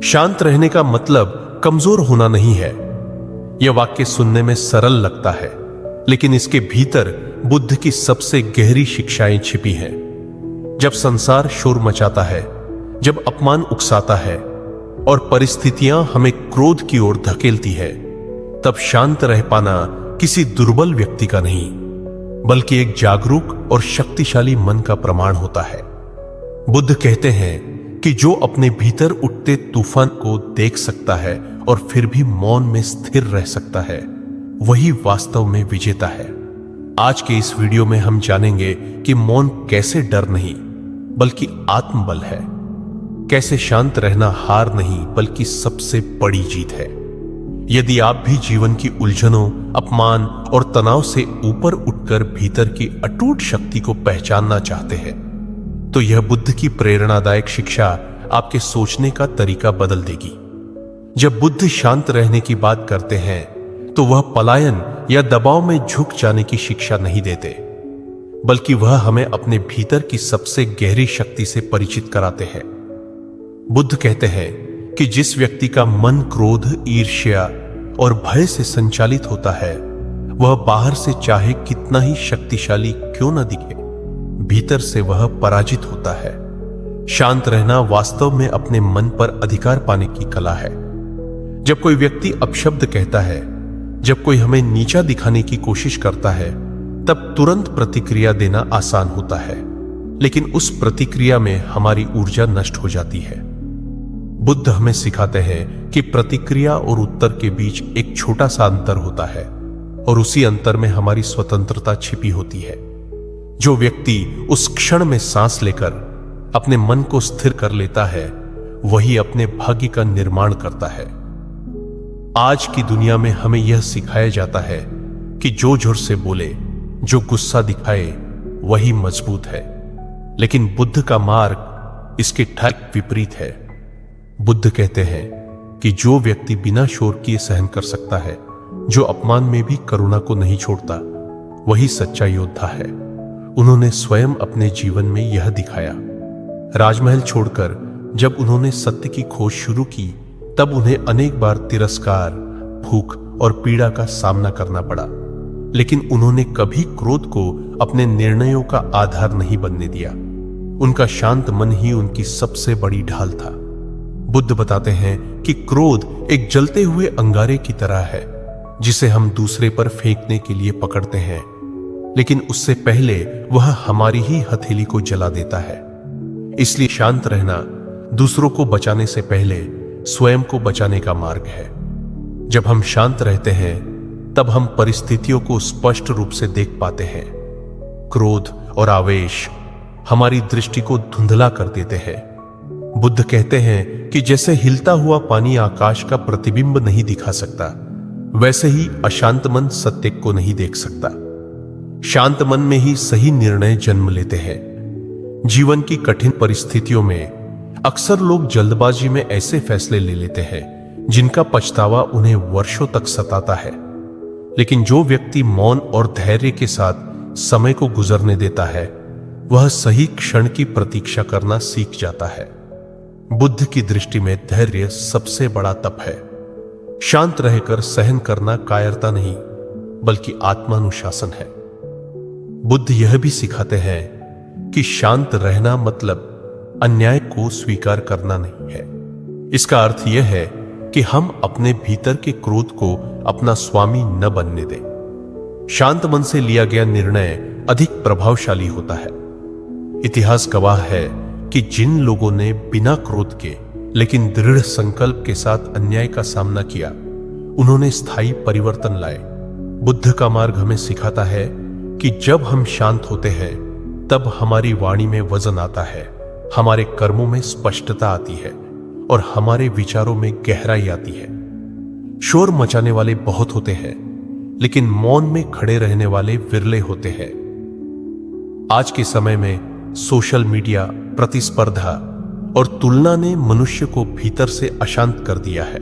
शांत रहने का मतलब कमजोर होना नहीं है। यह वाक्य सुनने में सरल लगता है, लेकिन इसके भीतर बुद्ध की सबसे गहरी शिक्षाएं छिपी हैं। जब संसार शोर मचाता है, जब अपमान उकसाता है और परिस्थितियां हमें क्रोध की ओर धकेलती है, तब शांत रह पाना किसी दुर्बल व्यक्ति का नहीं, बल्कि एक जागरूक और शक्तिशाली मन का प्रमाण होता है। बुद्ध कहते हैं कि जो अपने भीतर उठते तूफान को देख सकता है और फिर भी मौन में स्थिर रह सकता है, वही वास्तव में विजेता है। आज के इस वीडियो में हम जानेंगे कि मौन कैसे डर नहीं बल्कि आत्मबल है, कैसे शांत रहना हार नहीं बल्कि सबसे बड़ी जीत है। यदि आप भी जीवन की उलझनों, अपमान और तनाव से ऊपर उठकर भीतर की अटूट शक्ति को पहचानना चाहते हैं, तो यह बुद्ध की प्रेरणादायक शिक्षा आपके सोचने का तरीका बदल देगी। जब बुद्ध शांत रहने की बात करते हैं, तो वह पलायन या दबाव में झुक जाने की शिक्षा नहीं देते, बल्कि वह हमें अपने भीतर की सबसे गहरी शक्ति से परिचित कराते हैं। बुद्ध कहते हैं कि जिस व्यक्ति का मन क्रोध, ईर्ष्या और भय से संचालित होता है, वह बाहर से चाहे कितना ही शक्तिशाली क्यों न दिखे, भीतर से वह पराजित होता है। शांत रहना वास्तव में अपने मन पर अधिकार पाने की कला है। जब कोई व्यक्ति अपशब्द कहता है, जब कोई हमें नीचा दिखाने की कोशिश करता है, तब तुरंत प्रतिक्रिया देना आसान होता है, लेकिन उस प्रतिक्रिया में हमारी ऊर्जा नष्ट हो जाती है। बुद्ध हमें सिखाते हैं कि प्रतिक्रिया और उत्तर के बीच एक छोटा सा अंतर होता है, और उसी अंतर में हमारी स्वतंत्रता छिपी होती है। जो व्यक्ति उस क्षण में सांस लेकर अपने मन को स्थिर कर लेता है, वही अपने भाग्य का निर्माण करता है। आज की दुनिया में हमें यह सिखाया जाता है कि जो जोर से बोले, जो गुस्सा दिखाए, वही मजबूत है, लेकिन बुद्ध का मार्ग इसके ठीक विपरीत है। बुद्ध कहते हैं कि जो व्यक्ति बिना शोर किए सहन कर सकता है, जो अपमान में भी करुणा को नहीं छोड़ता, वही सच्चा योद्धा है। उन्होंने स्वयं अपने जीवन में यह दिखाया। राजमहल छोड़कर जब उन्होंने सत्य की खोज शुरू की, तब उन्हें अनेक बार तिरस्कार, भूख और पीड़ा का सामना करना पड़ा, लेकिन उन्होंने कभी क्रोध को अपने निर्णयों का आधार नहीं बनने दिया। उनका शांत मन ही उनकी सबसे बड़ी ढाल था। बुद्ध बताते हैं कि क्रोध एक जलते हुए अंगारे की तरह है, जिसे हम दूसरे पर फेंकने के लिए पकड़ते हैं, लेकिन उससे पहले वह हमारी ही हथेली को जला देता है। इसलिए शांत रहना दूसरों को बचाने से पहले स्वयं को बचाने का मार्ग है। जब हम शांत रहते हैं, तब हम परिस्थितियों को स्पष्ट रूप से देख पाते हैं। क्रोध और आवेश हमारी दृष्टि को धुंधला कर देते हैं। बुद्ध कहते हैं कि जैसे हिलता हुआ पानी आकाश का प्रतिबिंब नहीं दिखा सकता, वैसे ही अशांत मन सत्य को नहीं देख सकता। शांत मन में ही सही निर्णय जन्म लेते हैं। जीवन की कठिन परिस्थितियों में अक्सर लोग जल्दबाजी में ऐसे फैसले ले लेते हैं जिनका पछतावा उन्हें वर्षों तक सताता है, लेकिन जो व्यक्ति मौन और धैर्य के साथ समय को गुजरने देता है, वह सही क्षण की प्रतीक्षा करना सीख जाता है। बुद्ध की दृष्टि में धैर्य सबसे बड़ा तप है। शांत रहकर सहन करना कायरता नहीं, बल्कि आत्मानुशासन है। बुद्ध यह भी सिखाते हैं कि शांत रहना मतलब अन्याय को स्वीकार करना नहीं है। इसका अर्थ यह है कि हम अपने भीतर के क्रोध को अपना स्वामी न बनने दें। शांत मन से लिया गया निर्णय अधिक प्रभावशाली होता है। इतिहास गवाह है कि जिन लोगों ने बिना क्रोध के लेकिन दृढ़ संकल्प के साथ अन्याय का सामना किया, उन्होंने स्थायी परिवर्तन लाए। बुद्ध का मार्ग हमें सिखाता है कि जब हम शांत होते हैं, तब हमारी वाणी में वजन आता है, हमारे कर्मों में स्पष्टता आती है और हमारे विचारों में गहराई आती है। शोर मचाने वाले बहुत होते हैं, लेकिन मौन में खड़े रहने वाले विरले होते हैं। आज के समय में सोशल मीडिया, प्रतिस्पर्धा और तुलना ने मनुष्य को भीतर से अशांत कर दिया है।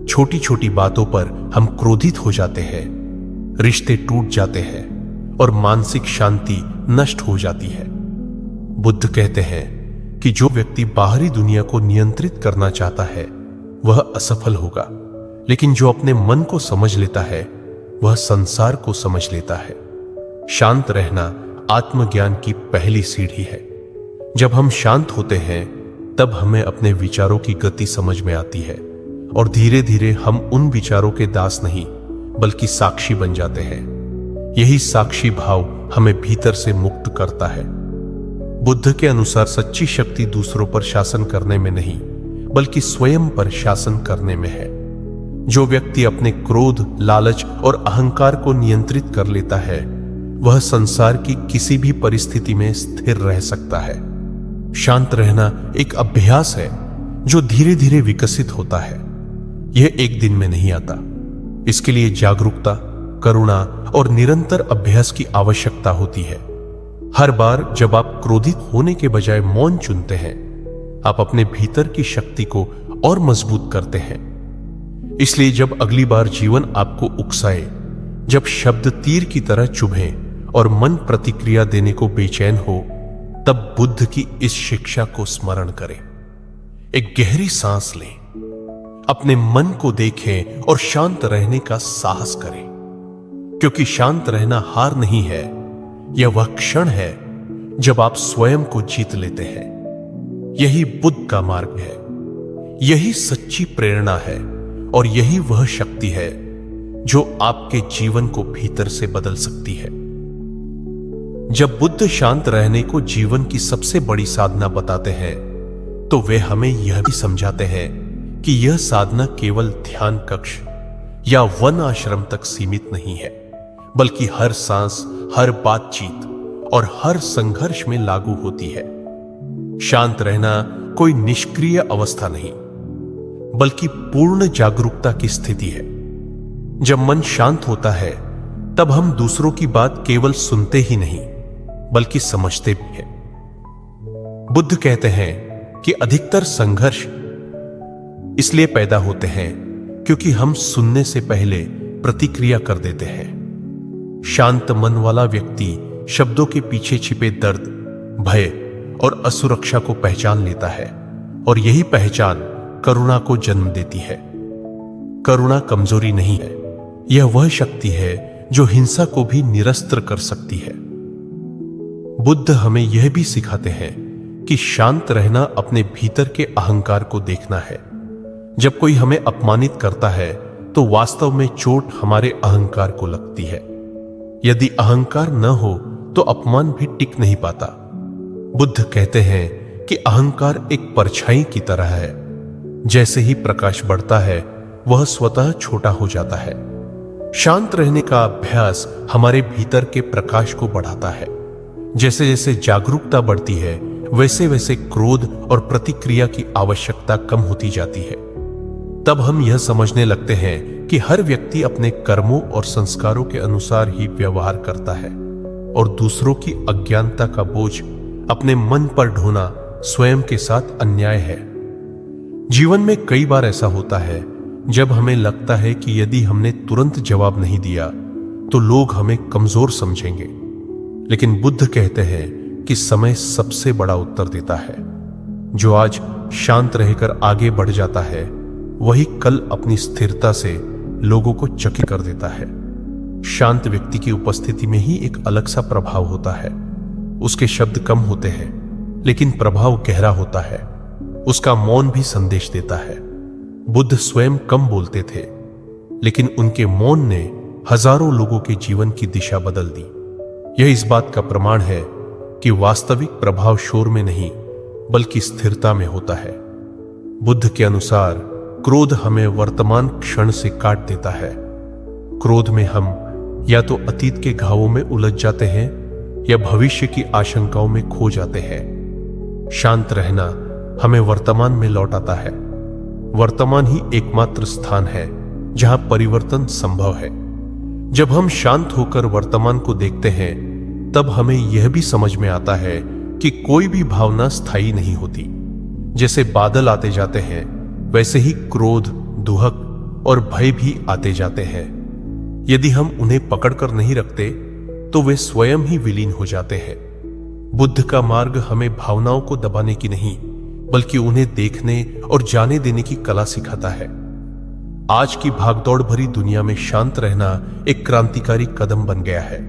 छोटी छोटी बातों पर हम क्रोधित हो जाते हैं, रिश्ते टूट जाते हैं और मानसिक शांति नष्ट हो जाती है। बुद्ध कहते हैं कि जो व्यक्ति बाहरी दुनिया को नियंत्रित करना चाहता है वह असफल होगा, लेकिन जो अपने मन को समझ लेता है वह संसार को समझ लेता है। शांत रहना आत्मज्ञान की पहली सीढ़ी है। जब हम शांत होते हैं तब हमें अपने विचारों की गति समझ में आती है और धीरे धीरे हम उन विचारों के दास नहीं बल्कि साक्षी बन जाते हैं। यही साक्षी भाव हमें भीतर से मुक्त करता है। बुद्ध के अनुसार सच्ची शक्ति दूसरों पर शासन करने में नहीं बल्कि स्वयं पर शासन करने में है। जो व्यक्ति अपने क्रोध, लालच और अहंकार को नियंत्रित कर लेता है वह संसार की किसी भी परिस्थिति में स्थिर रह सकता है। शांत रहना एक अभ्यास है जो धीरे धीरे विकसित होता है। यह एक दिन में नहीं आता। इसके लिए जागरूकता, करुणा और निरंतर अभ्यास की आवश्यकता होती है। हर बार जब आप क्रोधित होने के बजाय मौन चुनते हैं, आप अपने भीतर की शक्ति को और मजबूत करते हैं। इसलिए जब अगली बार जीवन आपको उकसाए, जब शब्द तीर की तरह चुभें और मन प्रतिक्रिया देने को बेचैन हो, तब बुद्ध की इस शिक्षा को स्मरण करें। एक गहरी सांस लें, अपने मन को देखें और शांत रहने का साहस करें, क्योंकि शांत रहना हार नहीं है। यह वह क्षण है जब आप स्वयं को जीत लेते हैं। यही बुद्ध का मार्ग है, यही सच्ची प्रेरणा है और यही वह शक्ति है जो आपके जीवन को भीतर से बदल सकती है। जब बुद्ध शांत रहने को जीवन की सबसे बड़ी साधना बताते हैं तो वे हमें यह भी समझाते हैं कि यह साधना केवल ध्यान कक्ष या वन आश्रम तक सीमित नहीं है, बल्कि हर सांस, हर बातचीत और हर संघर्ष में लागू होती है। शांत रहना कोई निष्क्रिय अवस्था नहीं बल्कि पूर्ण जागरूकता की स्थिति है। जब मन शांत होता है तब हम दूसरों की बात केवल सुनते ही नहीं बल्कि समझते भी हैं। बुद्ध कहते हैं कि अधिकतर संघर्ष इसलिए पैदा होते हैं क्योंकि हम सुनने से पहले प्रतिक्रिया कर देते हैं। शांत मन वाला व्यक्ति शब्दों के पीछे छिपे दर्द, भय और असुरक्षा को पहचान लेता है और यही पहचान करुणा को जन्म देती है। करुणा कमजोरी नहीं है, यह वह शक्ति है जो हिंसा को भी निरस्त कर सकती है। बुद्ध हमें यह भी सिखाते हैं कि शांत रहना अपने भीतर के अहंकार को देखना है। जब कोई हमें अपमानित करता है तो वास्तव में चोट हमारे अहंकार को लगती है। यदि अहंकार न हो तो अपमान भी टिक नहीं पाता। बुद्ध कहते हैं कि अहंकार एक परछाई की तरह है। जैसे ही प्रकाश बढ़ता है वह स्वतः छोटा हो जाता है। शांत रहने का अभ्यास हमारे भीतर के प्रकाश को बढ़ाता है। जैसे जैसे जागरूकता बढ़ती है वैसे वैसे क्रोध और प्रतिक्रिया की आवश्यकता कम होती जाती है। तब हम यह समझने लगते हैं कि हर व्यक्ति अपने कर्मों और संस्कारों के अनुसार ही व्यवहार करता है और दूसरों की अज्ञानता का बोझ अपने मन पर ढोना स्वयं के साथ अन्याय है। जीवन में कई बार ऐसा होता है जब हमें लगता है कि यदि हमने तुरंत जवाब नहीं दिया तो लोग हमें कमजोर समझेंगे, लेकिन बुद्ध कहते हैं कि समय सबसे बड़ा उत्तर देता है। जो आज शांत रहकर आगे बढ़ जाता है वही कल अपनी स्थिरता से लोगों को चकित कर देता है। शांत व्यक्ति की उपस्थिति में ही एक अलग सा प्रभाव होता है। उसके शब्द कम होते हैं लेकिन प्रभाव गहरा होता है। उसका मौन भी संदेश देता है। बुद्ध स्वयं कम बोलते थे लेकिन उनके मौन ने हजारों लोगों के जीवन की दिशा बदल दी। यह इस बात का प्रमाण है कि वास्तविक प्रभाव शोर में नहीं बल्कि स्थिरता में होता है। बुद्ध के अनुसार क्रोध हमें वर्तमान क्षण से काट देता है। क्रोध में हम या तो अतीत के घावों में उलझ जाते हैं या भविष्य की आशंकाओं में खो जाते हैं। शांत रहना हमें वर्तमान में लौटाता है। वर्तमान ही एकमात्र स्थान है जहां परिवर्तन संभव है। जब हम शांत होकर वर्तमान को देखते हैं तब हमें यह भी समझ में आता है कि कोई भी भावना स्थायी नहीं होती। जैसे बादल आते जाते हैं वैसे ही क्रोध, दुहक और भय भी आते जाते हैं। यदि हम उन्हें पकड़कर नहीं रखते तो वे स्वयं ही विलीन हो जाते हैं। बुद्ध का मार्ग हमें भावनाओं को दबाने की नहीं, बल्कि उन्हें देखने और जाने देने की कला सिखाता है। आज की भागदौड़ भरी दुनिया में शांत रहना एक क्रांतिकारी कदम बन गया है।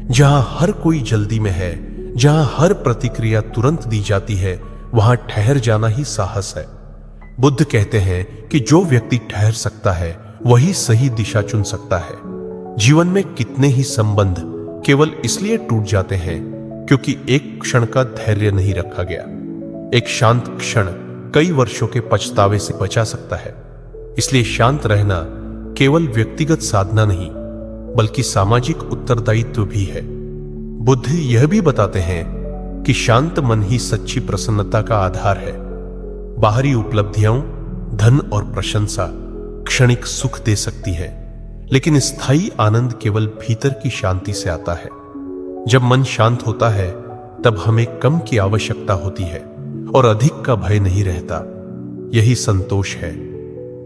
जहां हर कोई जल्दी में है, जहां हर प्रतिक्रिया तुरंत दी जाती है, वहां ठहर जाना ही साहस है। बुद्ध कहते हैं कि जो व्यक्ति ठहर सकता है वही सही दिशा चुन सकता है। जीवन में कितने ही संबंध केवल इसलिए टूट जाते हैं क्योंकि एक क्षण का धैर्य नहीं रखा गया। एक शांत क्षण कई वर्षों के पछतावे से बचा सकता है। इसलिए शांत रहना केवल व्यक्तिगत साधना नहीं, बल्कि सामाजिक उत्तरदायित्व भी है। बुद्ध यह भी बताते हैं कि शांत मन ही सच्ची प्रसन्नता का आधार है। बाहरी उपलब्धियां, धन और प्रशंसा क्षणिक सुख दे सकती है, लेकिन स्थायी आनंद केवल भीतर की शांति से आता है। जब मन शांत होता है तब हमें कम की आवश्यकता होती है और अधिक का भय नहीं रहता। यही संतोष है।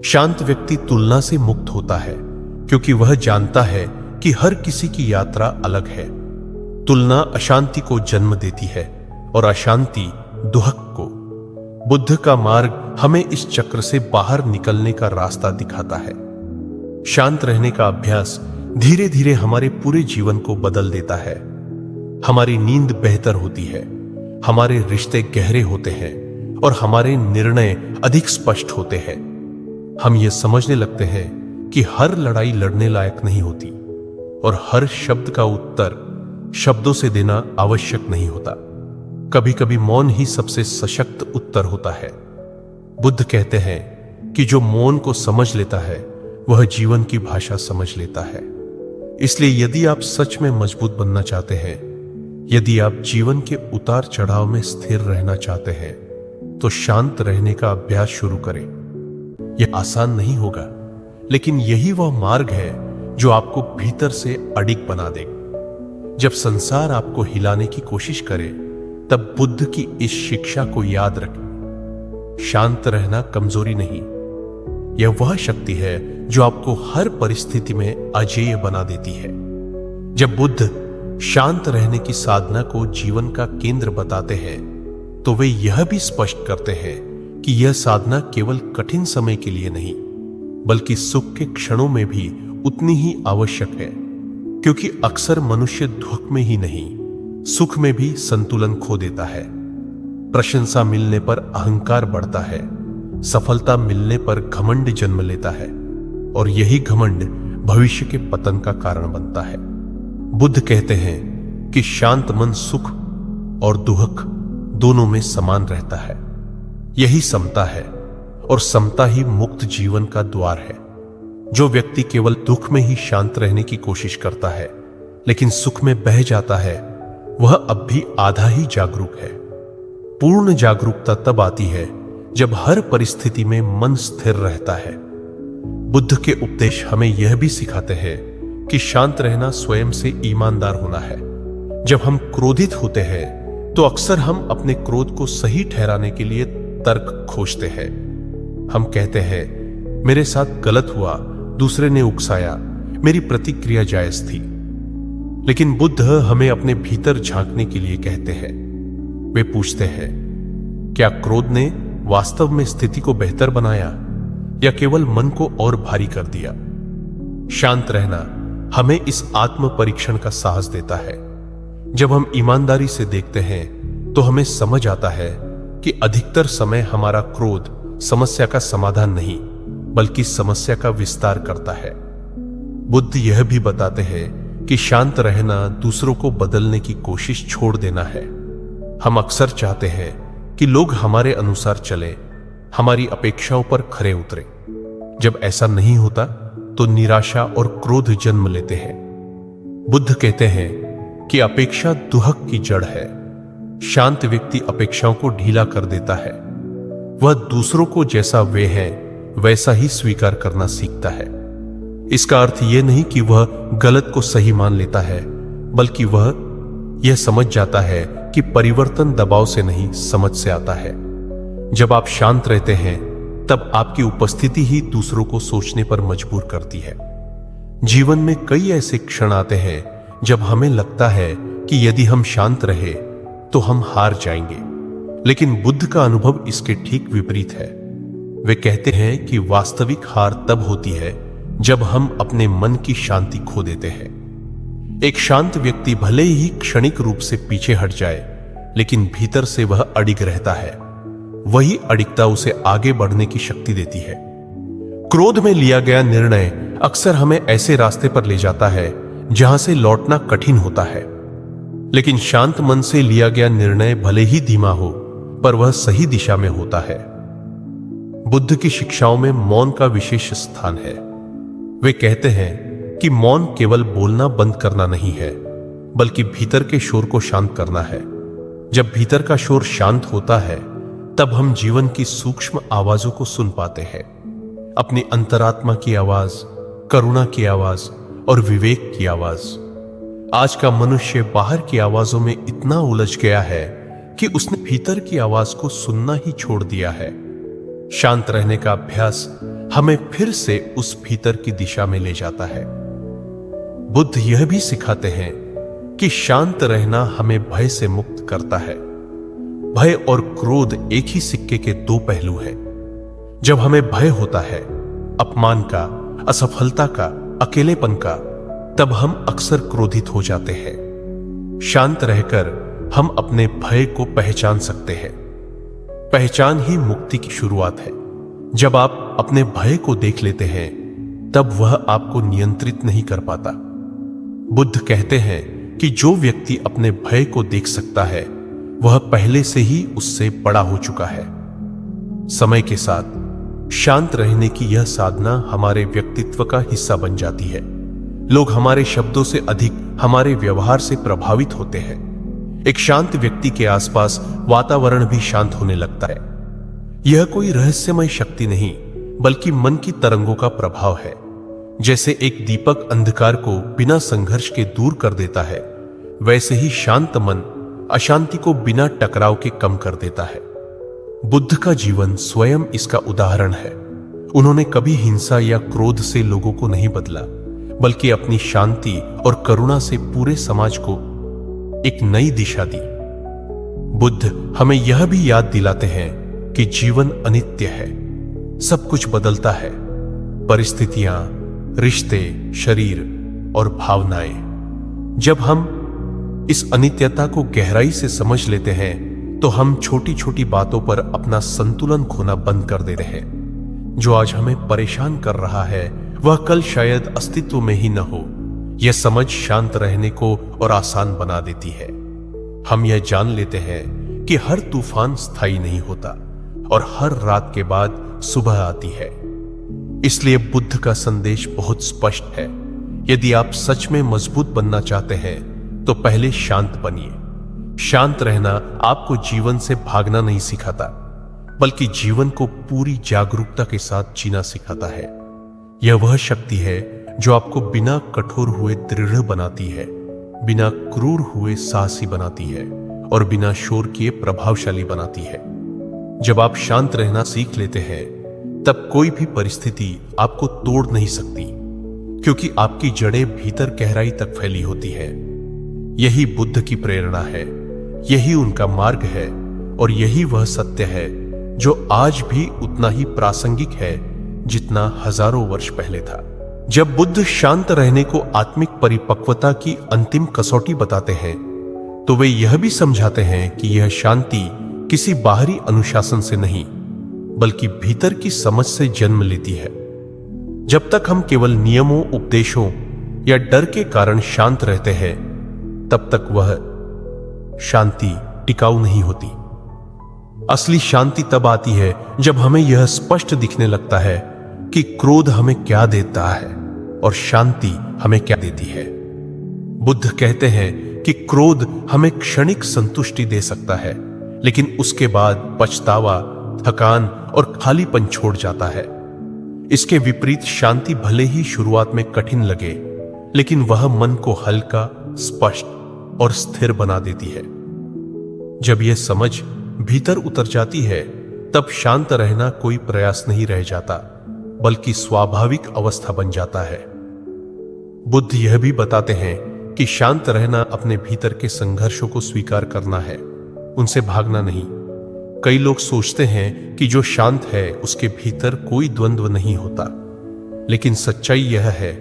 शांत व्यक्ति तुलना से मुक्त होता है, क्योंकि वह जानता है कि हर किसी की यात्रा अलग है। तुलना अशांति को जन्म देती है और अशांति दुहक को। बुद्ध का मार्ग हमें इस चक्र से बाहर निकलने का रास्ता दिखाता है। शांत रहने का अभ्यास धीरे धीरे हमारे पूरे जीवन को बदल देता है। हमारी नींद बेहतर होती है, हमारे रिश्ते गहरे होते हैं और हमारे निर्णय अधिक स्पष्ट होते हैं। हम ये समझने लगते हैं कि हर लड़ाई लड़ने लायक नहीं होती और हर शब्द का उत्तर शब्दों से देना आवश्यक नहीं होता। कभी कभी मौन ही सबसे सशक्त उत्तर होता है। बुद्ध कहते हैं कि जो मौन को समझ लेता है वह जीवन की भाषा समझ लेता है। इसलिए यदि आप सच में मजबूत बनना चाहते हैं, यदि आप जीवन के उतार चढ़ाव में स्थिर रहना चाहते हैं, तो शांत रहने का अभ्यास शुरू करें। यह आसान नहीं होगा, लेकिन यही वह मार्ग है जो आपको भीतर से अडिग बना देगा। जब संसार आपको हिलाने की कोशिश करे, तब बुद्ध की इस शिक्षा को याद रखें। शांत रहना कमजोरी नहीं, यह वह शक्ति है जो आपको हर परिस्थिति में अजेय बना देती है। जब बुद्ध शांत रहने की साधना को जीवन का केंद्र बताते हैं, तो वे यह भी स्पष्ट करते हैं कि यह साधना केवल कठिन समय के लिए नहीं, बल्कि सुख के क्षणों में भी उतनी ही आवश्यक है। क्योंकि अक्सर मनुष्य दुख में ही नहीं, सुख में भी संतुलन खो देता है। प्रशंसा मिलने पर अहंकार बढ़ता है, सफलता मिलने पर घमंड जन्म लेता है, और यही घमंड भविष्य के पतन का कारण बनता है। बुद्ध कहते हैं कि शांत मन सुख और दुख दोनों में समान रहता है। यही समता है, और समता ही मुक्त जीवन का द्वार है। जो व्यक्ति केवल दुख में ही शांत रहने की कोशिश करता है, लेकिन सुख में बह जाता है, वह अब भी आधा ही जागरूक है। पूर्ण जागरूकता तब आती है जब हर परिस्थिति में मन स्थिर रहता है। बुद्ध के उपदेश हमें यह भी सिखाते हैं कि शांत रहना स्वयं से ईमानदार होना है। जब हम क्रोधित होते हैं तो अक्सर हम अपने क्रोध को सही ठहराने के लिए तर्क खोजते हैं। हम कहते हैं, मेरे साथ गलत हुआ, दूसरे ने उकसाया, मेरी प्रतिक्रिया जायज थी। लेकिन बुद्ध हमें अपने भीतर झांकने के लिए कहते हैं। वे पूछते हैं, क्या क्रोध ने वास्तव में स्थिति को बेहतर बनाया या केवल मन को और भारी कर दिया? शांत रहना हमें इस आत्म परीक्षण का साहस देता है। जब हम ईमानदारी से देखते हैं तो हमें समझ आता है कि अधिकतर समय हमारा क्रोध समस्या का समाधान नहीं, बल्कि समस्या का विस्तार करता है। बुद्ध यह भी बताते हैं कि शांत रहना दूसरों को बदलने की कोशिश छोड़ देना है। हम अक्सर चाहते हैं कि लोग हमारे अनुसार चले, हमारी अपेक्षाओं पर खरे उतरे। जब ऐसा नहीं होता तो निराशा और क्रोध जन्म लेते हैं। बुद्ध कहते हैं कि अपेक्षा दुहक की जड़ है। शांत व्यक्ति अपेक्षाओं को ढीला कर देता है। वह दूसरों को जैसा वे हैं वैसा ही स्वीकार करना सीखता है। इसका अर्थ यह नहीं कि वह गलत को सही मान लेता है, बल्कि वह यह समझ जाता है कि परिवर्तन दबाव से नहीं, समझ से आता है। जब आप शांत रहते हैं तब आपकी उपस्थिति ही दूसरों को सोचने पर मजबूर करती है। जीवन में कई ऐसे क्षण आते हैं जब हमें लगता है कि यदि हम शांत रहे तो हम हार जाएंगे। लेकिन बुद्ध का अनुभव इसके ठीक विपरीत है। वे कहते हैं कि वास्तविक हार तब होती है जब हम अपने मन की शांति खो देते हैं। एक शांत व्यक्ति भले ही क्षणिक रूप से पीछे हट जाए, लेकिन भीतर से वह अडिग रहता है। वही अडिगता उसे आगे बढ़ने की शक्ति देती है। क्रोध में लिया गया निर्णय अक्सर हमें ऐसे रास्ते पर ले जाता है जहां से लौटना कठिन होता है, लेकिन शांत मन से लिया गया निर्णय भले ही धीमा हो, पर वह सही दिशा में होता है। बुद्ध की शिक्षाओं में मौन का विशेष स्थान है। वे कहते हैं कि मौन केवल बोलना बंद करना नहीं है, बल्कि भीतर के शोर को शांत करना है। जब भीतर का शोर शांत होता है, तब हम जीवन की सूक्ष्म आवाजों को सुन पाते हैं। अपनी अंतरात्मा की आवाज, करुणा की आवाज और विवेक की आवाज। आज का मनुष्य बाहर की आवाजों में इतना उलझ गया है कि उसने भीतर की आवाज को सुनना ही छोड़ दिया है। शांत रहने का अभ्यास हमें फिर से उस भीतर की दिशा में ले जाता है। बुद्ध यह भी सिखाते हैं कि शांत रहना हमें भय से मुक्त करता है। भय और क्रोध एक ही सिक्के के दो पहलू हैं। जब हमें भय होता है, अपमान का, असफलता का, अकेलेपन का, तब हम अक्सर क्रोधित हो जाते हैं। शांत रहकर हम अपने भय को पहचान सकते हैं। पहचान ही मुक्ति की शुरुआत है। जब आप अपने भय को देख लेते हैं, तब वह आपको नियंत्रित नहीं कर पाता। बुद्ध कहते हैं कि जो व्यक्ति अपने भय को देख सकता है, वह पहले से ही उससे बड़ा हो चुका है। समय के साथ शांत रहने की यह साधना हमारे व्यक्तित्व का हिस्सा बन जाती है। लोग हमारे शब्दों से अधिक हमारे व्यवहार से प्रभावित होते हैं। एक शांत व्यक्ति के आसपास वातावरण भी शांत होने लगता है। यह कोई रहस्यमय शक्ति नहीं, बल्कि मन की तरंगों का प्रभाव है। जैसे एक दीपक अंधकार को बिना संघर्ष के दूर कर देता है, वैसे ही शांत मन अशांति को बिना टकराव के कम कर देता है। बुद्ध का जीवन स्वयं इसका उदाहरण है। उन्होंने कभी हिंसा या क्रोध से लोगों को नहीं बदला, बल्कि अपनी शांति और करुणा से पूरे समाज को एक नई दिशा दी। बुद्ध हमें यह भी याद दिलाते हैं कि जीवन अनित्य है। सब कुछ बदलता है। परिस्थितियां, रिश्ते, शरीर और भावनाएं। जब हम इस अनित्यता को गहराई से समझ लेते हैं, तो हम छोटी छोटी बातों पर अपना संतुलन खोना बंद कर देते हैं। जो आज हमें परेशान कर रहा है, वह कल शायद अस्तित्व में ही न हो। यह समझ शांत रहने को और आसान बना देती है। हम यह जान लेते हैं कि हर तूफान स्थायी नहीं होता और हर रात के बाद सुबह आती है। इसलिए बुद्ध का संदेश बहुत स्पष्ट है। यदि आप सच में मजबूत बनना चाहते हैं, तो पहले शांत बनिए। शांत रहना आपको जीवन से भागना नहीं सिखाता, बल्कि जीवन को पूरी जागरूकता के साथ जीना सिखाता है। यह वह शक्ति है जो आपको बिना कठोर हुए दृढ़ बनाती है, बिना क्रूर हुए साहसी बनाती है और बिना शोर किए प्रभावशाली बनाती है। जब आप शांत रहना सीख लेते हैं, तब कोई भी परिस्थिति आपको तोड़ नहीं सकती, क्योंकि आपकी जड़ें भीतर गहराई तक फैली होती है। यही बुद्ध की प्रेरणा है, यही उनका मार्ग है और यही वह सत्य है जो आज भी उतना ही प्रासंगिक है जितना हजारों वर्ष पहले था। जब बुद्ध शांत रहने को आत्मिक परिपक्वता की अंतिम कसौटी बताते हैं, तो वे यह भी समझाते हैं कि यह शांति किसी बाहरी अनुशासन से नहीं, बल्कि भीतर की समझ से जन्म लेती है। जब तक हम केवल नियमों, उपदेशों या डर के कारण शांत रहते हैं, तब तक वह शांति टिकाऊ नहीं होती। असली शांति तब आती है जब हमें यह स्पष्ट दिखने लगता है कि क्रोध हमें क्या देता है और शांति हमें क्या देती है। बुद्ध कहते हैं कि क्रोध हमें क्षणिक संतुष्टि दे सकता है, लेकिन उसके बाद पछतावा, थकान और खालीपन छोड़ जाता है। इसके विपरीत शांति भले ही शुरुआत में कठिन लगे, लेकिन वह मन को हल्का, स्पष्ट और स्थिर बना देती है। जब यह समझ भीतर उतर जाती है, तब शांत रहना कोई प्रयास नहीं रह जाता, बल्कि स्वाभाविक अवस्था बन जाता है। बुद्ध यह भी बताते हैं कि शांत रहना अपने भीतर के संघर्षों को स्वीकार करना है, उनसे भागना नहीं। कई लोग सोचते हैं कि जो शांत है उसके भीतर कोई द्वंद्व नहीं होता, लेकिन सच्चाई यह है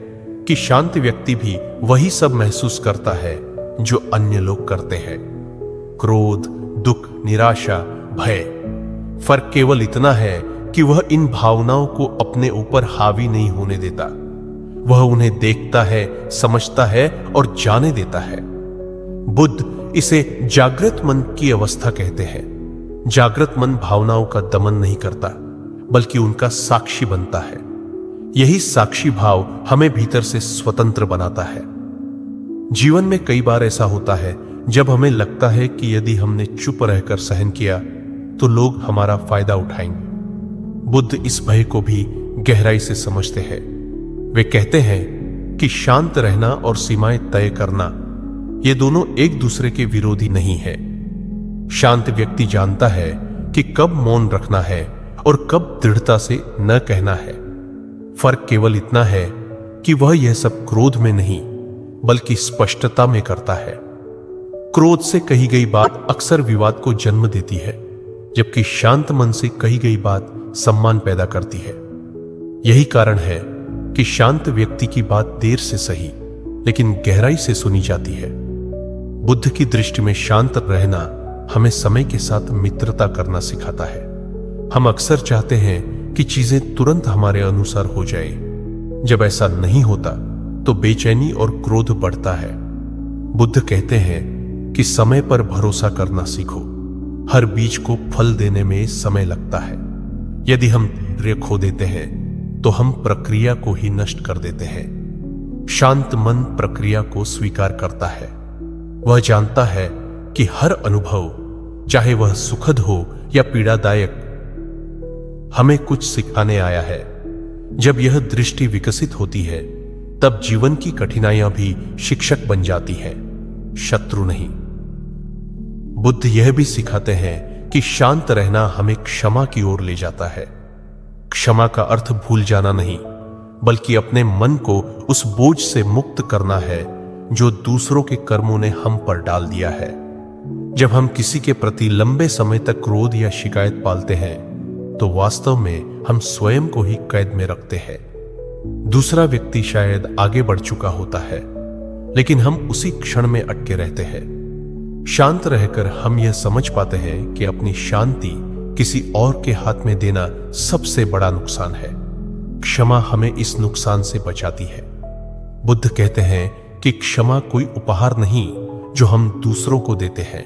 कि शांत व्यक्ति भी वही सब महसूस करता है जो अन्य लोग करते हैं। क्रोध, दुख, निराशा, भय। फर्क केवल इतना है कि वह इन भावनाओं को अपने ऊपर हावी नहीं होने देता। वह उन्हें देखता है, समझता है और जाने देता है। बुद्ध इसे जागृत मन की अवस्था कहते हैं। जागृत मन भावनाओं का दमन नहीं करता, बल्कि उनका साक्षी बनता है। यही साक्षी भाव हमें भीतर से स्वतंत्र बनाता है। जीवन में कई बार ऐसा होता है जब हमें लगता है कि यदि हमने चुप रहकर सहन किया तो लोग हमारा फायदा उठाएंगे। बुद्ध इस भय को भी गहराई से समझते हैं। वे कहते हैं कि शांत रहना और सीमाएं तय करना, ये दोनों एक दूसरे के विरोधी नहीं है। शांत व्यक्ति जानता है कि कब मौन रखना है और कब दृढ़ता से न कहना है। फर्क केवल इतना है कि वह यह सब क्रोध में नहीं, बल्कि स्पष्टता में करता है। क्रोध से कही गई बात अक्सर विवाद को जन्म देती है, जबकि शांत मन से कही गई बात सम्मान पैदा करती है। यही कारण है कि शांत व्यक्ति की बात देर से सही, लेकिन गहराई से सुनी जाती है। बुद्ध की दृष्टि में शांत रहना हमें समय के साथ मित्रता करना सिखाता है। हम अक्सर चाहते हैं कि चीजें तुरंत हमारे अनुसार हो जाए। जब ऐसा नहीं होता तो बेचैनी और क्रोध बढ़ता है। बुद्ध कहते हैं कि समय पर भरोसा करना सीखो। हर बीज को फल देने में समय लगता है। यदि हम धैर्य खो देते हैं तो हम प्रक्रिया को ही नष्ट कर देते हैं। शांत मन प्रक्रिया को स्वीकार करता है। वह जानता है कि हर अनुभव, चाहे वह सुखद हो या पीड़ादायक, हमें कुछ सिखाने आया है। जब यह दृष्टि विकसित होती है तब जीवन की कठिनाइयां भी शिक्षक बन जाती हैं, शत्रु नहीं। बुद्ध यह भी सिखाते हैं कि शांत रहना हमें क्षमा की ओर ले जाता है। क्षमा का अर्थ भूल जाना नहीं, बल्कि अपने मन को उस बोझ से मुक्त करना है जो दूसरों के कर्मों ने हम पर डाल दिया है। जब हम किसी के प्रति लंबे समय तक क्रोध या शिकायत पालते हैं तो वास्तव में हम स्वयं को ही कैद में रखते हैं। दूसरा व्यक्ति शायद आगे बढ़ चुका होता है, लेकिन हम उसी क्षण में अटके रहते हैं। शांत रहकर हम यह समझ पाते हैं कि अपनी शांति किसी और के हाथ में देना सबसे बड़ा नुकसान है। क्षमा हमें इस नुकसान से बचाती है। बुद्ध कहते हैं कि क्षमा कोई उपहार नहीं जो हम दूसरों को देते हैं,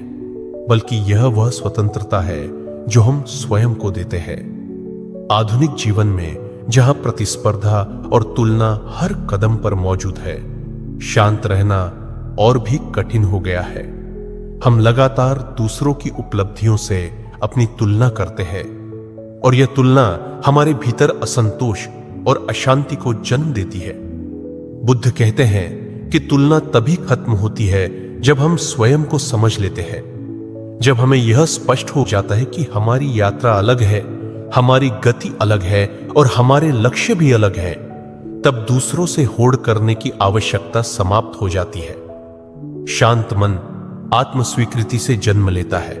बल्कि यह वह स्वतंत्रता है जो हम स्वयं को देते हैं। आधुनिक जीवन में जहां प्रतिस्पर्धा और तुलना हर कदम पर मौजूद है, शांत रहना और भी कठिन हो गया है। हम लगातार दूसरों की उपलब्धियों से अपनी तुलना करते हैं और यह तुलना हमारे भीतर असंतोष और अशांति को जन्म देती है। बुद्ध कहते हैं कि तुलना तभी खत्म होती है जब हम स्वयं को समझ लेते हैं। जब हमें यह स्पष्ट हो जाता है कि हमारी यात्रा अलग है, हमारी गति अलग है और हमारे लक्ष्य भी अलग है, तब दूसरों से होड़ करने की आवश्यकता समाप्त हो जाती है। शांत मन आत्मस्वीकृति से जन्म लेता है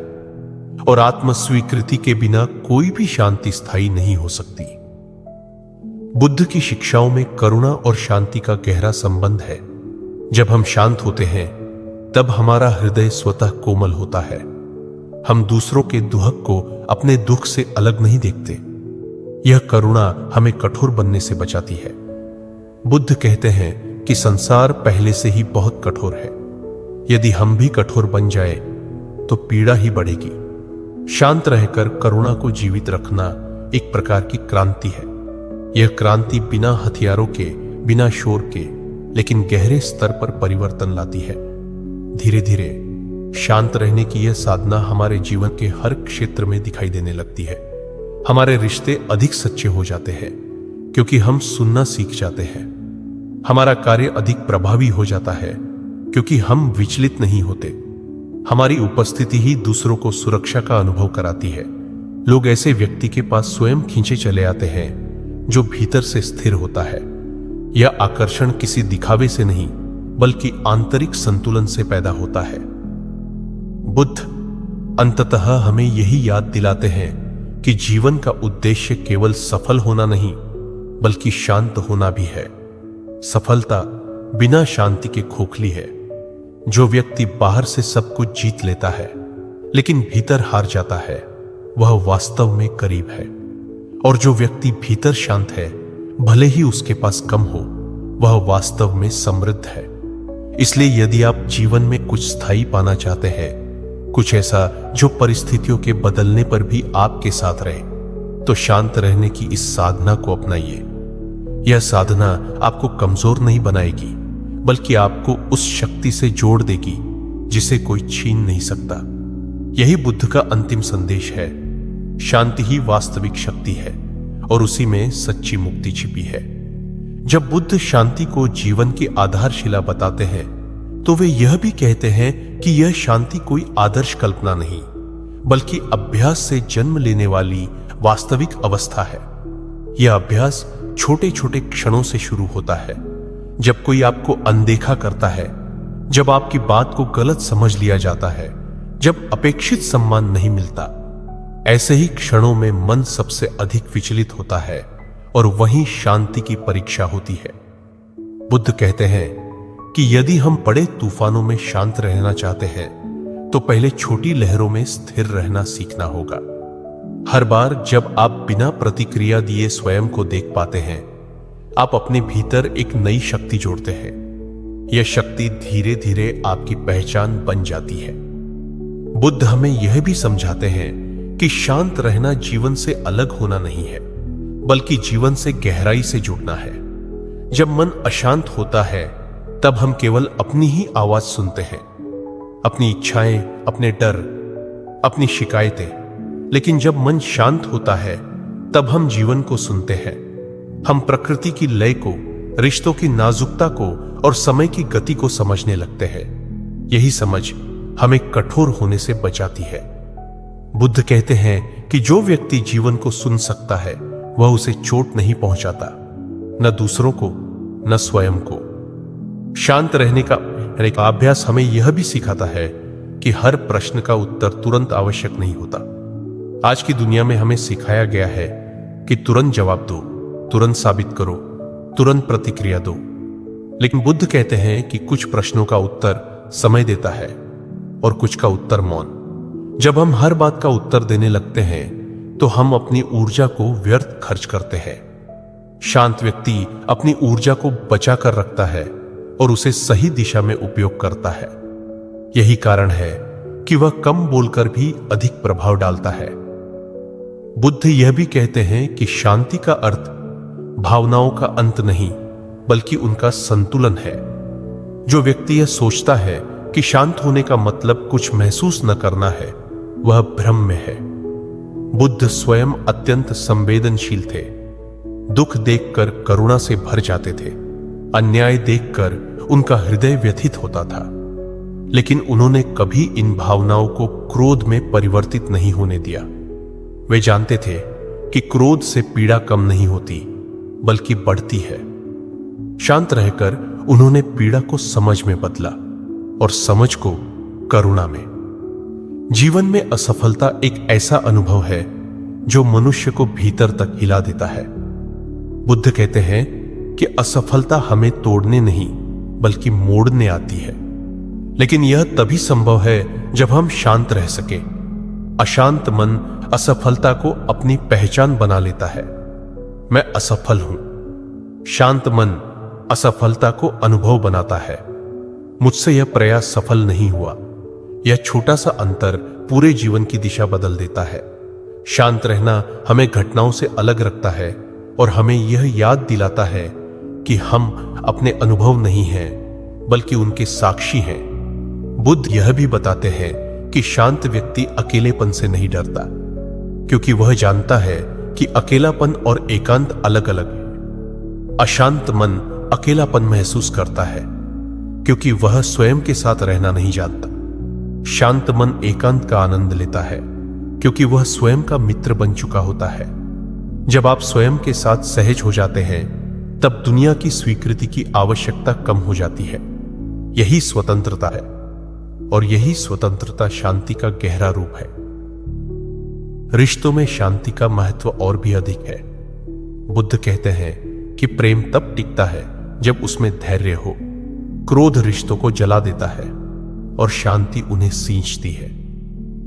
और आत्मस्वीकृति के बिना कोई भी शांति स्थायी नहीं हो सकती। बुद्ध की शिक्षाओं में करुणा और शांति का गहरा संबंध है। जब हम शांत होते हैं तब हमारा हृदय स्वतः कोमल होता है। हम दूसरों के दुख को अपने दुख से अलग नहीं देखते। यह करुणा हमें कठोर बनने से बचाती है। बुद्ध कहते हैं कि संसार पहले से ही बहुत कठोर है। यदि हम भी कठोर बन जाए तो पीड़ा ही बढ़ेगी। शांत रहकर करुणा को जीवित रखना एक प्रकार की क्रांति है। यह क्रांति बिना हथियारों के, बिना शोर के, लेकिन गहरे स्तर पर परिवर्तन लाती है। धीरे धीरे शांत रहने की यह साधना हमारे जीवन के हर क्षेत्र में दिखाई देने लगती है। हमारे रिश्ते अधिक सच्चे हो जाते हैं क्योंकि हम सुनना सीख जाते हैं। हमारा कार्य अधिक प्रभावी हो जाता है क्योंकि हम विचलित नहीं होते। हमारी उपस्थिति ही दूसरों को सुरक्षा का अनुभव कराती है। लोग ऐसे व्यक्ति के पास स्वयं खींचे चले आते हैं जो भीतर से स्थिर होता है। यह आकर्षण किसी दिखावे से नहीं, बल्कि आंतरिक संतुलन से पैदा होता है। बुद्ध अंततः हमें यही याद दिलाते हैं कि जीवन का उद्देश्य केवल सफल होना नहीं बल्कि शांत होना भी है। सफलता बिना शांति के खोखली है। जो व्यक्ति बाहर से सब कुछ जीत लेता है लेकिन भीतर हार जाता है, वह वास्तव में करीब है। और जो व्यक्ति भीतर शांत है, भले ही उसके पास कम हो, वह वास्तव में समृद्ध है। इसलिए यदि आप जीवन में कुछ स्थायी पाना चाहते हैं, कुछ ऐसा जो परिस्थितियों के बदलने पर भी आपके साथ रहे, तो शांत रहने की इस साधना को अपनाइए। यह साधना आपको कमजोर नहीं बनाएगी बल्कि आपको उस शक्ति से जोड़ देगी जिसे कोई छीन नहीं सकता। यही बुद्ध का अंतिम संदेश है। शांति ही वास्तविक शक्ति है और उसी में सच्ची मुक्ति छिपी है। जब बुद्ध शांति को जीवन की आधारशिला बताते हैं तो वे यह भी कहते हैं कि यह शांति कोई आदर्श कल्पना नहीं बल्कि अभ्यास से जन्म लेने वाली वास्तविक अवस्था है। यह अभ्यास छोटे छोटे क्षणों से शुरू होता है। जब कोई आपको अनदेखा करता है, जब आपकी बात को गलत समझ लिया जाता है, जब अपेक्षित सम्मान नहीं मिलता, ऐसे ही क्षणों में मन सबसे अधिक विचलित होता है और वहीं शांति की परीक्षा होती है। बुद्ध कहते हैं कि यदि हम बड़े तूफानों में शांत रहना चाहते हैं तो पहले छोटी लहरों में स्थिर रहना सीखना होगा। हर बार जब आप बिना प्रतिक्रिया दिए स्वयं को देख पाते हैं, आप अपने भीतर एक नई शक्ति जोड़ते हैं। यह शक्ति धीरे धीरे आपकी पहचान बन जाती है। बुद्ध हमें यह भी समझाते हैं कि शांत रहना जीवन से अलग होना नहीं है बल्कि जीवन से गहराई से जुड़ना है। जब मन अशांत होता है तब हम केवल अपनी ही आवाज सुनते हैं, अपनी इच्छाएं, अपने डर, अपनी शिकायतें। लेकिन जब मन शांत होता है तब हम जीवन को सुनते हैं। हम प्रकृति की लय को, रिश्तों की नाजुकता को और समय की गति को समझने लगते हैं। यही समझ हमें कठोर होने से बचाती है। बुद्ध कहते हैं कि जो व्यक्ति जीवन को सुन सकता है वह उसे चोट नहीं पहुंचाता, न दूसरों को न स्वयं को। शांत रहने का अभ्यास हमें यह भी सिखाता है कि हर प्रश्न का उत्तर तुरंत आवश्यक नहीं होता। आज की दुनिया में हमें सिखाया गया है कि तुरंत जवाब दो, तुरंत साबित करो, तुरंत प्रतिक्रिया दो। लेकिन बुद्ध कहते हैं कि कुछ प्रश्नों का उत्तर समय देता है और कुछ का उत्तर मौन। जब हम हर बात का उत्तर देने लगते हैं तो हम अपनी ऊर्जा को व्यर्थ खर्च करते हैं। शांत व्यक्ति अपनी ऊर्जा को बचा कर रखता है और उसे सही दिशा में उपयोग करता है। यही कारण है कि वह कम बोलकर भी अधिक प्रभाव डालता है। बुद्ध यह भी कहते हैं कि शांति का अर्थ भावनाओं का अंत नहीं बल्कि उनका संतुलन है। जो व्यक्ति यह सोचता है कि शांत होने का मतलब कुछ महसूस न करना है, वह भ्रम में है। बुद्ध स्वयं अत्यंत संवेदनशील थे। दुख देखकर करुणा से भर जाते थे, अन्याय देखकर उनका हृदय व्यथित होता था। लेकिन उन्होंने कभी इन भावनाओं को क्रोध में परिवर्तित नहीं होने दिया। वे जानते थे कि क्रोध से पीड़ा कम नहीं होती बल्कि बढ़ती है। शांत रहकर उन्होंने पीड़ा को समझ में बदला और समझ को करुणा में। जीवन में असफलता एक ऐसा अनुभव है जो मनुष्य को भीतर तक हिला देता है। बुद्ध कहते हैं कि असफलता हमें तोड़ने नहीं बल्कि मोड़ने आती है। लेकिन यह तभी संभव है जब हम शांत रह सके। अशांत मन असफलता को अपनी पहचान बना लेता है। मैं असफल हूं। शांत मन असफलता को अनुभव बनाता है। मुझसे यह प्रयास सफल नहीं हुआ। यह छोटा सा अंतर पूरे जीवन की दिशा बदल देता है। शांत रहना हमें घटनाओं से अलग रखता है और हमें यह याद दिलाता है कि हम अपने अनुभव नहीं हैं बल्कि उनके साक्षी हैं। बुद्ध यह भी बताते हैं कि शांत व्यक्ति अकेलेपन से नहीं डरता, क्योंकि वह जानता है कि अकेलापन और एकांत अलग अलग है। अशांत मन अकेलापन महसूस करता है क्योंकि वह स्वयं के साथ रहना नहीं जानता। शांत मन एकांत का आनंद लेता है क्योंकि वह स्वयं का मित्र बन चुका होता है। जब आप स्वयं के साथ सहज हो जाते हैं तब दुनिया की स्वीकृति की आवश्यकता कम हो जाती है। यही स्वतंत्रता है। और यही स्वतंत्रता शांति का गहरा रूप है। रिश्तों में शांति का महत्व और भी अधिक है। बुद्ध कहते हैं कि प्रेम तब टिकता है जब उसमें धैर्य हो। क्रोध रिश्तों को जला देता है और शांति उन्हें सींचती है।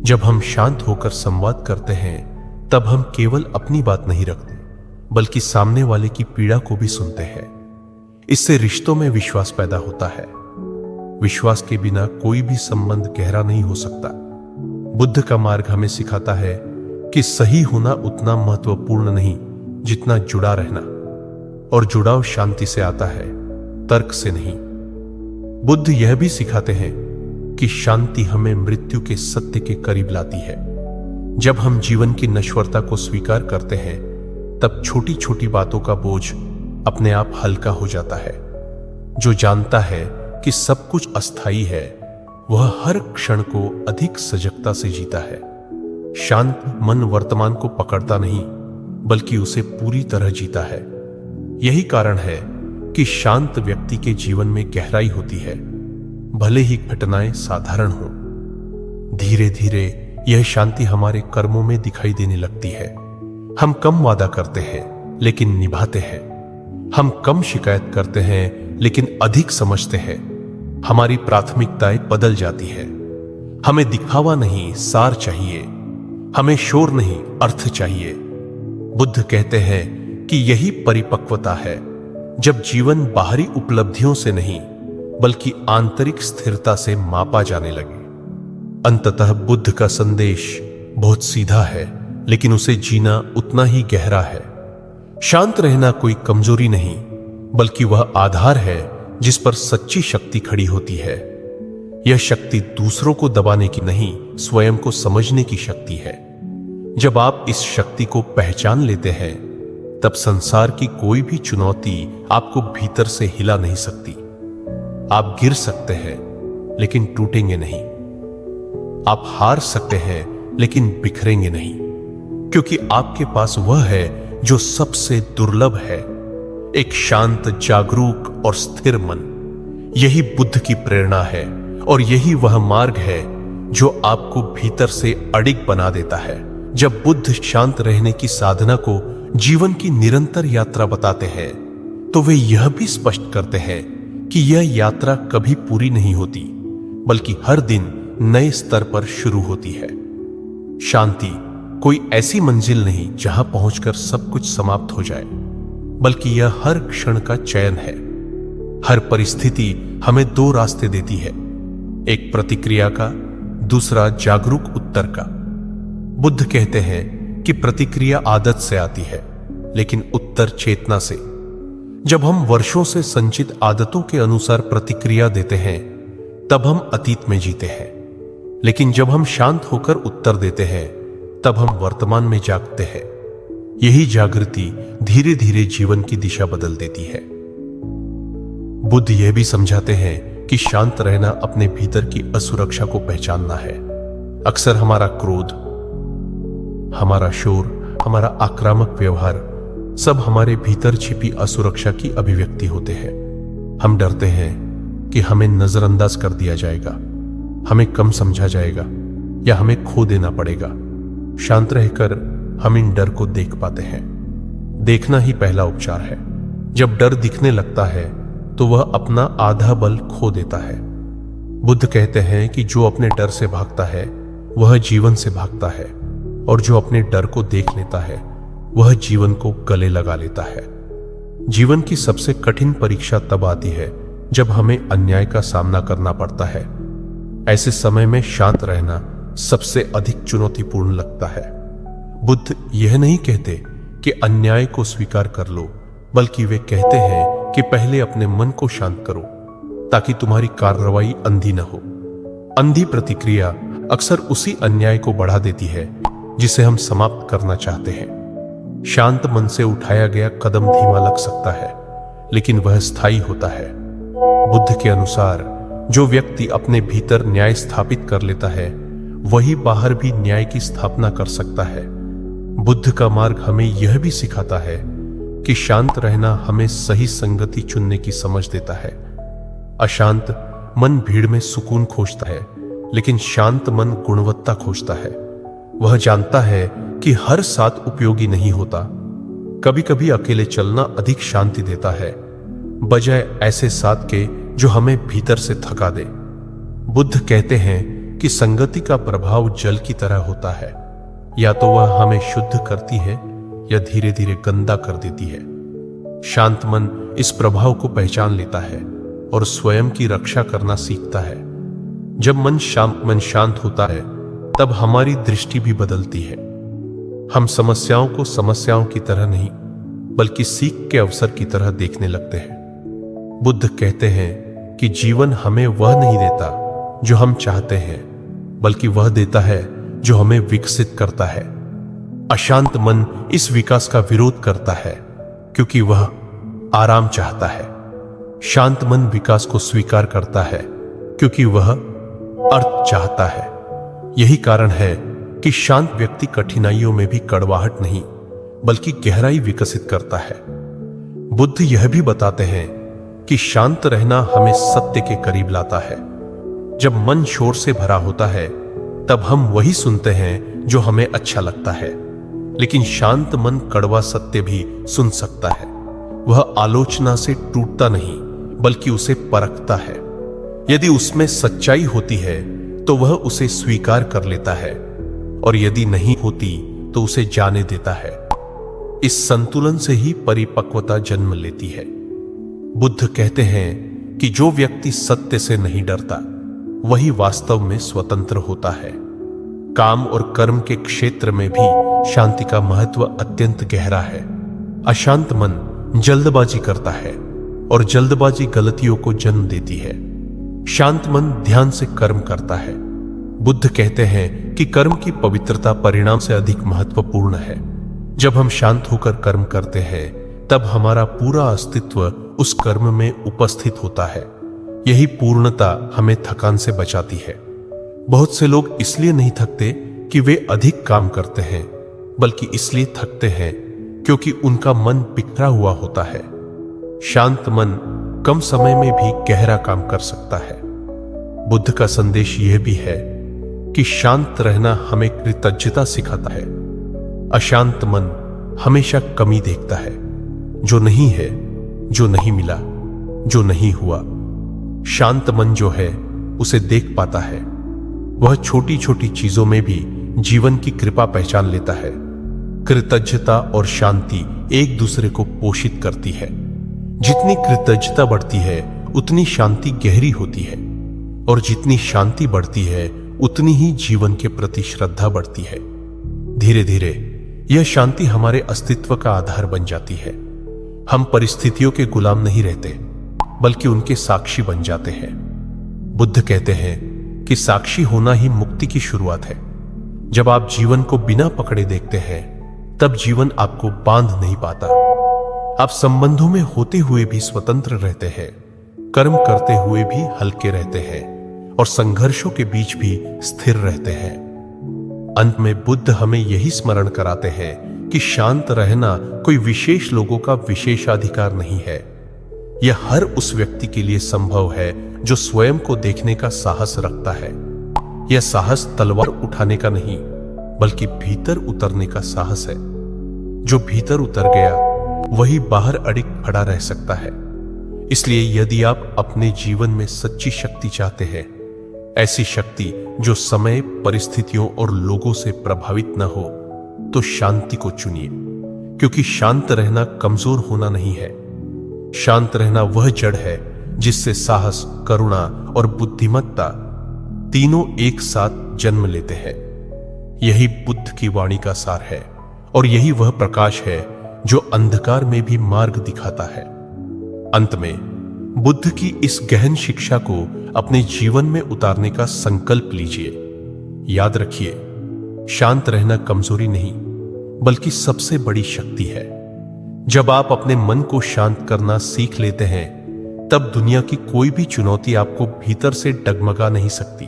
जब हम शांत होकर संवाद करते हैं तब हम केवल अपनी बात नहीं रखते, बल्कि सामने वाले की पीड़ा को भी सुनते हैं। इससे रिश्तों में विश्वास पैदा होता है। विश्वास के बिना कोई भी संबंध गहरा नहीं हो सकता। बुद्ध का मार्ग हमें सिखाता है कि सही होना उतना महत्वपूर्ण नहीं जितना जुड़ा रहना, और जुड़ाव शांति से आता है, तर्क से नहीं। बुद्ध यह भी सिखाते हैं कि शांति हमें मृत्यु के सत्य के करीब लाती है। जब हम जीवन की नश्वरता को स्वीकार करते हैं तब छोटी छोटी बातों का बोझ अपने आप हल्का हो जाता है। जो जानता है कि सब कुछ अस्थायी है, वह हर क्षण को अधिक सजगता से जीता है। शांत मन वर्तमान को पकड़ता नहीं, बल्कि उसे पूरी तरह जीता है। यही कारण है कि शांत व्यक्ति के जीवन में गहराई होती है, भले ही घटनाएं साधारण हो। धीरे धीरे यह शांति हमारे कर्मों में दिखाई देने लगती है। हम कम वादा करते हैं लेकिन निभाते हैं। हम कम शिकायत करते हैं लेकिन अधिक समझते हैं। हमारी प्राथमिकताएं बदल जाती है। हमें दिखावा नहीं, सार चाहिए। हमें शोर नहीं, अर्थ चाहिए। बुद्ध कहते हैं कि यही परिपक्वता है, जब जीवन बाहरी उपलब्धियों से नहीं बल्कि आंतरिक स्थिरता से मापा जाने लगे। अंततः बुद्ध का संदेश बहुत सीधा है, लेकिन उसे जीना उतना ही गहरा है। शांत रहना कोई कमजोरी नहीं, बल्कि वह आधार है जिस पर सच्ची शक्ति खड़ी होती है। यह शक्ति दूसरों को दबाने की नहीं, स्वयं को समझने की शक्ति है। जब आप इस शक्ति को पहचान लेते हैं, तब संसार की कोई भी चुनौती आपको भीतर से हिला नहीं सकती। आप गिर सकते हैं, लेकिन टूटेंगे नहीं। आप हार सकते हैं, लेकिन बिखरेंगे नहीं, क्योंकि आपके पास वह है जो सबसे दुर्लभ है, एक शांत, जागरूक और स्थिर मन। यही बुद्ध की प्रेरणा है, और यही वह मार्ग है जो आपको भीतर से अडिग बना देता है। जब बुद्ध शांत रहने की साधना को जीवन की निरंतर यात्रा बताते हैं, तो वे यह भी स्पष्ट करते हैं कि यह यात्रा कभी पूरी नहीं होती, बल्कि हर दिन नए स्तर पर शुरू होती है। शांति कोई ऐसी मंजिल नहीं जहां पहुंचकर सब कुछ समाप्त हो जाए, बल्कि यह हर क्षण का चयन है। हर परिस्थिति हमें दो रास्ते देती है, एक प्रतिक्रिया का, दूसरा जागरूक उत्तर का। बुद्ध कहते हैं कि प्रतिक्रिया आदत से आती है, लेकिन उत्तर चेतना से। जब हम वर्षों से संचित आदतों के अनुसार प्रतिक्रिया देते हैं, तब हम अतीत में जीते हैं। लेकिन जब हम शांत होकर उत्तर देते हैं, तब हम वर्तमान में जागते हैं। यही जागृति धीरे धीरे जीवन की दिशा बदल देती है। बुद्ध यह भी समझाते हैं कि शांत रहना अपने भीतर की असुरक्षा को पहचानना है। अक्सर हमारा क्रोध, हमारा शोर, हमारा आक्रामक व्यवहार सब हमारे भीतर छिपी असुरक्षा की अभिव्यक्ति होते हैं। हम डरते हैं कि हमें नजरअंदाज कर दिया जाएगा, हमें कम समझा जाएगा या हमें खो देना पड़ेगा। शांत रहकर हम इन डर को देख पाते हैं। देखना ही पहला उपचार है। जब डर दिखने लगता है तो वह अपना आधा बल खो देता है। बुद्ध कहते हैं कि जो अपने डर से भागता है वह जीवन से भागता है, और जो अपने डर को देख लेता है वह जीवन को गले लगा लेता है। जीवन की सबसे कठिन परीक्षा तब आती है जब हमें अन्याय का सामना करना पड़ता है। ऐसे समय में शांत रहना सबसे अधिक चुनौतीपूर्ण लगता है। बुद्ध यह नहीं कहते कि अन्याय को स्वीकार कर लो, बल्कि वे कहते हैं कि पहले अपने मन को शांत करो, ताकि तुम्हारी कार्रवाई अंधी न हो। अंधी प्रतिक्रिया अक्सर उसी अन्याय को बढ़ा देती है जिसे हम समाप्त करना चाहते हैं। शांत मन से उठाया गया कदम धीमा लग सकता है, लेकिन वह स्थायी होता है। बुद्ध के अनुसार जो व्यक्ति अपने भीतर न्याय स्थापित कर लेता है, वही बाहर भी न्याय की स्थापना कर सकता है। बुद्ध का मार्ग हमें यह भी सिखाता है कि शांत रहना हमें सही संगति चुनने की समझ देता है। अशांत मन भीड़ में सुकून खोजता है, लेकिन शांत मन गुणवत्ता खोजता है। वह जानता है कि हर साथ उपयोगी नहीं होता। कभी कभी अकेले चलना अधिक शांति देता है, बजाय ऐसे साथ के जो हमें भीतर से थका दे। बुद्ध कहते हैं कि संगति का प्रभाव जल की तरह होता है, या तो वह हमें शुद्ध करती है या धीरे धीरे गंदा कर देती है। शांत मन इस प्रभाव को पहचान लेता है और स्वयं की रक्षा करना सीखता है। जब मन शांत होता है तब हमारी दृष्टि भी बदलती है। हम समस्याओं को समस्याओं की तरह नहीं, बल्कि सीख के अवसर की तरह देखने लगते हैं। बुद्ध कहते हैं कि जीवन हमें वह नहीं देता जो हम चाहते हैं, बल्कि वह देता है जो हमें विकसित करता है। अशांत मन इस विकास का विरोध करता है क्योंकि वह आराम चाहता है। शांत मन विकास को स्वीकार करता है क्योंकि वह अर्थ चाहता है। यही कारण है कि शांत व्यक्ति कठिनाइयों में भी कड़वाहट नहीं, बल्कि गहराई विकसित करता है। बुद्ध यह भी बताते हैं कि शांत रहना हमें सत्य के करीब लाता है। जब मन शोर से भरा होता है तब हम वही सुनते हैं जो हमें अच्छा लगता है, लेकिन शांत मन कड़वा सत्य भी सुन सकता है। वह आलोचना से टूटता नहीं, बल्कि उसे परखता है। यदि उसमें सच्चाई होती है तो वह उसे स्वीकार कर लेता है, और यदि नहीं होती तो उसे जाने देता है। इस संतुलन से ही परिपक्वता जन्म लेती है। बुद्ध कहते हैं कि जो व्यक्ति सत्य से नहीं डरता, वही वास्तव में स्वतंत्र होता है। काम और कर्म के क्षेत्र में भी शांति का महत्व अत्यंत गहरा है। अशांत मन जल्दबाजी करता है और जल्दबाजी गलतियों को जन्म देती है। शांत मन ध्यान से कर्म करता है। बुद्ध कहते हैं कि कर्म की पवित्रता परिणाम से अधिक महत्वपूर्ण है। जब हम शांत होकर कर्म करते हैं तब हमारा पूरा अस्तित्व उस कर्म में उपस्थित होता है। यही पूर्णता हमें थकान से बचाती है। बहुत से लोग इसलिए नहीं थकते कि वे अधिक काम करते हैं, बल्कि इसलिए थकते हैं क्योंकि उनका मन बिखरा हुआ होता है। शांत मन कम समय में भी गहरा काम कर सकता है। बुद्ध का संदेश यह भी है कि शांत रहना हमें कृतज्ञता सिखाता है। अशांत मन हमेशा कमी देखता है, जो नहीं है, जो नहीं मिला, जो नहीं हुआ। शांत मन जो है उसे देख पाता है। वह छोटी छोटी चीजों में भी जीवन की कृपा पहचान लेता है। कृतज्ञता और शांति एक दूसरे को पोषित करती है। जितनी कृतज्ञता बढ़ती है उतनी शांति गहरी होती है, और जितनी शांति बढ़ती है उतनी ही जीवन के प्रति श्रद्धा बढ़ती है। धीरे धीरे यह शांति हमारे अस्तित्व का आधार बन जाती है। हम परिस्थितियों के गुलाम नहीं रहते, बल्कि उनके साक्षी बन जाते हैं। बुद्ध कहते हैं कि साक्षी होना ही मुक्ति की शुरुआत है। जब आप जीवन को बिना पकड़े देखते हैं तब जीवन आपको बांध नहीं पाता। आप संबंधों में होते हुए भी स्वतंत्र रहते हैं, कर्म करते हुए भी हल्के रहते हैं, और संघर्षों के बीच भी स्थिर रहते हैं। अंत में बुद्ध हमें यही स्मरण कराते हैं कि शांत रहना कोई विशेष लोगों का विशेषाधिकार नहीं है। यह हर उस व्यक्ति के लिए संभव है जो स्वयं को देखने का साहस रखता है। यह साहस तलवार उठाने का नहीं, बल्कि भीतर उतरने का साहस है। जो भीतर उतर गया वही बाहर अडिग खड़ा रह सकता है। इसलिए यदि आप अपने जीवन में सच्ची शक्ति चाहते हैं, ऐसी शक्ति जो समय, परिस्थितियों और लोगों से प्रभावित न हो, तो शांति को चुनिए। क्योंकि शांत रहना कमजोर होना नहीं है। शांत रहना वह जड़ है जिससे साहस, करुणा और बुद्धिमत्ता तीनों एक साथ जन्म लेते हैं। यही बुद्ध की वाणी का सार है, और यही वह प्रकाश है जो अंधकार में भी मार्ग दिखाता है। अंत में बुद्ध की इस गहन शिक्षा को अपने जीवन में उतारने का संकल्प लीजिए। याद रखिए, शांत रहना कमजोरी नहीं, बल्कि सबसे बड़ी शक्ति है। जब आप अपने मन को शांत करना सीख लेते हैं, तब दुनिया की कोई भी चुनौती आपको भीतर से डगमगा नहीं सकती।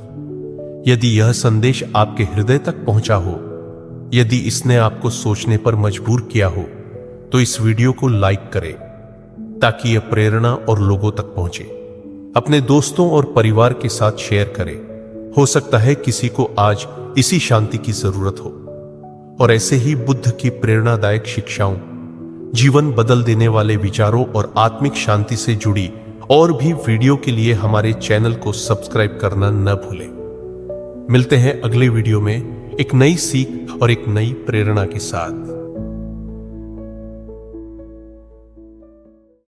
यदि यह संदेश आपके हृदय तक पहुंचा हो, यदि इसने आपको सोचने पर मजबूर किया हो, तो इस वीडियो को लाइक करें ताकि यह प्रेरणा और लोगों तक पहुंचे। अपने दोस्तों और परिवार के साथ शेयर करें हो सकता है किसी को आज इसी शांति की जरूरत हो। और ऐसे ही बुद्ध की प्रेरणादायक शिक्षाओं, जीवन बदल देने वाले विचारों और आत्मिक शांति से जुड़ी और भी वीडियो के लिए हमारे चैनल को सब्सक्राइब करना न भूलें। मिलते हैं अगले वीडियो में एक नई सीख और एक नई प्रेरणा के साथ।